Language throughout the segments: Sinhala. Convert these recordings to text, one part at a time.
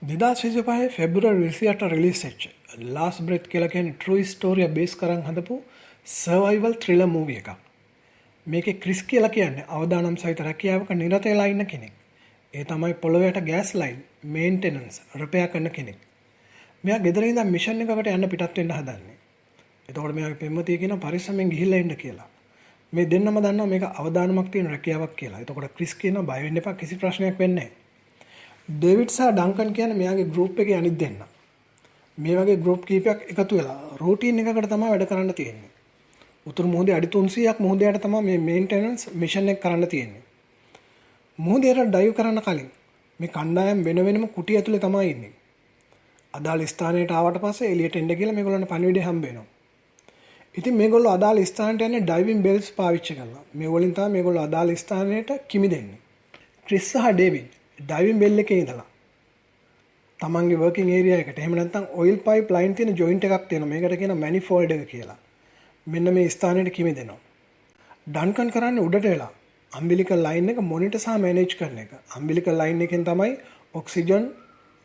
2025 ෆෙබ්‍රුවරි 28 රිලීස් වෙච්ච ලාස්ට් බ්‍රෙත් කියලා කියන ට්‍රූ ස්ටෝරිය බේස් කරන් හදපු සර්වයිවල් ත්‍රිලර් මූවි එකක්. මේකේ ක්‍රිස් කියලා කියන්නේ අවදානම් සහිත රැකියාවක නිරත වෙලා ඉන්න කෙනෙක්. ඒ තමයි පොළොවට ගෑස් ලයින් මේන්ටෙනන්ස් රිපෙයාර් කරන කෙනෙක්. මෙයා ගෙදර ඉඳන් මිෂන් එකකට යන්න පිටත් වෙන්න හදන්නේ. එතකොට මෙයාගේ පෙම්වතිය කියන පරිස්සමෙන් ගිහිල්ලා ඉන්න කියලා. මේ දෙන්නම දන්නවා මේක අවදානමක් තියෙන රැකියාවක් කියලා. එතකොට ක්‍රිස් කියනවා බය වෙන්න එපා කිසි ප්‍රශ්නයක් වෙන්නේ නැහැ. ඩේවිඩ් සහ ඩංකන් කියන්නේ මෙයාගේ ගෲප් එකේ අනිත් දෙන්න. මේ වගේ ගෲප් කීපයක් එකතු වෙලා රූටින් එකකට තමයි වැඩ කරන්න තියෙන්නේ. උතුරු මුහුදේ අඩි 300ක් මුහුද යට තමයි මේ මේන්ටෙනන්ස් මිෂන් එක කරන්න තියෙන්නේ. මුහුදේට ඩයිව් කරන්න කලින් මේ කණ්ඩායම් වෙන වෙනම කුටි ඇතුලේ තමයි ඉන්නේ. අදාළ ස්ථානයට ආවට පස්සේ එළියට එන්න කියලා මේගොල්ලන්ට පණිවිඩය හම්බ වෙනවා. ඉතින් මේගොල්ලෝ අදාළ ස්ථානට යන්නේ ඩයිවිං බෙල්ස් පාවිච්චි කරලා. මේ වලින් තමයි මේගොල්ලෝ අදාළ ස්ථානයට කිමිදෙන්නේ. ක්‍රිස් සහ ඩේවිඩ් ඩයිවිං බෙල් එකේ ඉඳලා තමන්ගේ වර්කින් ඒරියා එකට එහෙම නැත්නම් ඔයිල් පයිප් ලයින් තියෙන ජොයින්ට් එකක් තියෙනවා. මේකට කියන මැනිෆෝල්ඩ් එක කියලා. මෙන්න මේ ස්ථානෙට කිමිදෙනවා. ඩන්කන් කරන්නේ උඩට වෙලා අම්බිලිකල් ලයින් එක මොනිටර් සහ මැනේජ් කරන එක. අම්බිලිකල් ලයින් එකෙන් තමයි ඔක්සිජන්,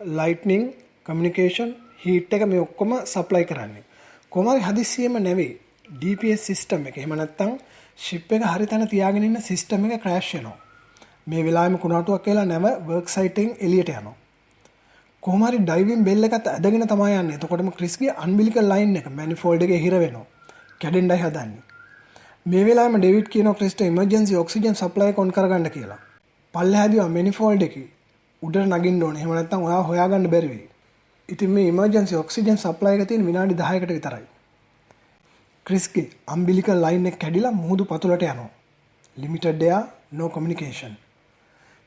ලයිට්නින්, කමියුනිකේෂන්, හීට් එක මේ ඔක්කොම සප්ලයි කරන්නේ. කොහොමද හදිස්සියෙම නැවේ DPS සිස්ටම් එක. එහෙම නැත්නම් ෂිප් එක හරි තැන තියාගෙන ඉන්න සිස්ටම් එක ක්‍රෑෂ් වෙනවා. මේ වෙලාවෙම කුණාටුවක් කියලා නැව වර්ක් සයිට් එකෙන් එළියට යනවා. කොහොම හරි ඩයිවිං බෙල් එකත් ඇදගෙන තමයි යන්නේ. එතකොටම ක්‍රිස්ගේ අම්බිලිකල් ලයින් එක මැනිෆෝල්ඩ් එකේ හිර වෙනවා. කැඩෙන්නයි හදන්නේ. මේ වෙලාවෙම ඩේවිඩ් කියනවා ක්‍රිස්ට ඉමර්ජන්සි ඔක්සිජන් සප්ලයි එක ඔන් කරගන්න කියලා. පල්ලෙහාදීවා මැනිෆෝල්ඩ් එකේ උඩට නගින්න ඕනේ. එහෙම නැත්නම් ඔයා හොයාගන්න බැරි වෙයි. ඉතින් මේ ඉමර්ජන්සි ඔක්සිජන් සප්ලයි එක තියෙන විනාඩි 10කට විතරයි. ක්‍රිස්ගේ අම්බිලිකල් ලයින් එක කැඩිලා මුහුදු පතුලට යනවා. ලිමිටඩ් එයා no communication.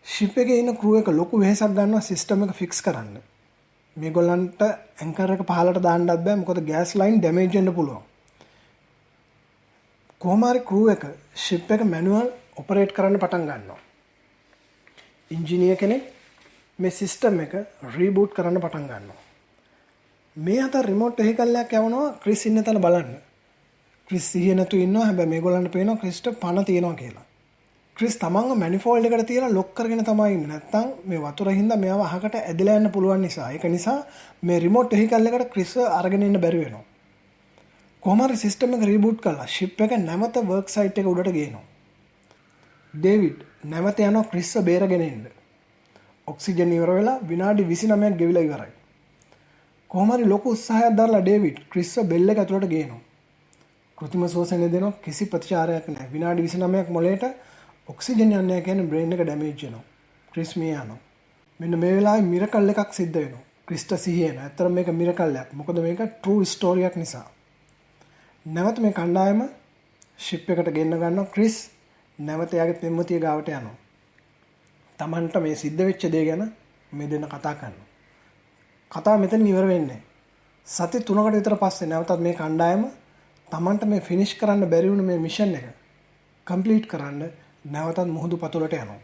ෂිප් එකේ ඉන්න ක්‍රූ එක ලොකු වෙහෙසක් ගන්නවා සිස්ටම් එක ෆික්ස් කරන්න. මේගොල්ලන්ට ඇන්කර් එක පහළට දාන්නත් බෑ මොකද ගෑස් ලයින් ඩැමේජ් වෙන්න පුළුවන්. කොහොම හරි ක්‍රූ එක ෂිප් එක මැනුවල් ඔපරේට් කරන්න පටන් ගන්නවා. ඉන්ජිනියර් කෙනෙක් මේ සිස්ටම් එක රීබූට් කරන්න පටන් ගන්නවා. මේ අතර රිමෝට් වෙහිකල්යක් යවනවා ක්‍රිස් ඉන්න තැන බලන්න. ක්‍රිස් සිහිය නැතුව ඉන්නවා. හැබැයි මේගොල්ලන්ට පේනවා ක්‍රිස්ට පණ තියෙනවා කියලා. ක්‍රිස් තමන්ව මැනිෆෝල්ඩ් එකට තියලා ලොක් කරගෙන තමයි ඉන්නේ. නැත්තම් මේ වතුර හින්දා මෙයාව අහකට ඇදලා යන්න පුළුවන් නිසා. ඒක නිසා මේ රිමෝට් වෙහිකල් එකට ක්‍රිස් අරගෙන ඉන්න බැරි වෙනවා. කොහොම හරි සිස්ටම් එක රීබූට් කරලා ෂිප් එක නැවත වර්ක් සයිට් එක උඩට ගේනවා. ඩේවිඩ් නැවත යනවා ක්‍රිස්ව බේරගෙන ඉන්න. ඔක්සිජන් ඉවර වෙලා විනාඩි 29ක් ගෙවිලා ඉවරයි. කොහොම හරි ලොකු උත්සාහයක් දරලා ඩේවිඩ් ක්‍රිස්ව බෙල් එක ඇතුලට ගේනවා. කෘත්‍රිම ශ්වසනය දෙනවා කිසි ප්‍රතිචාරයක් නැහැ. විනාඩි 29ක් මොළයට ඔක්සිජන් යන්නේ නැහැ කියන්නේ බ්‍රේන් එක ඩැමේජ් වෙනවා. ක්‍රිස් මිය යනවා. මෙන්න මේ වෙලාවේ මිරකල් එකක් සිද්ධ වෙනවා. ක්‍රිස්ට සිහිය එනවා. ඇත්තටම මේක මිරකල් එකක්. මොකද මේක ට්‍රූ ස්ටෝරියක් නිසා. නැවත මේ කණ්ඩායම ෂිප් එකට ගෙන්න ගන්නවා. ක්‍රිස් නැවත එයාගේ පෙම්වතිය ගාවට යනවා. Tamanට මේ සිද්ධ වෙච්ච දේ ගැන මේ දෙන්න කතා කරනවා. කතාව මෙතන ඉවර වෙන්නේ නැහැ. සති 3කට විතර පස්සේ නැවතත් මේ කණ්ඩායම Tamanට මේ ෆිනිෂ් කරන්න බැරි වුණ මේ මිෂන් එක කම්ප්ලීට් කරන්න නැවතත් මුහුදු පතුලට යනවා.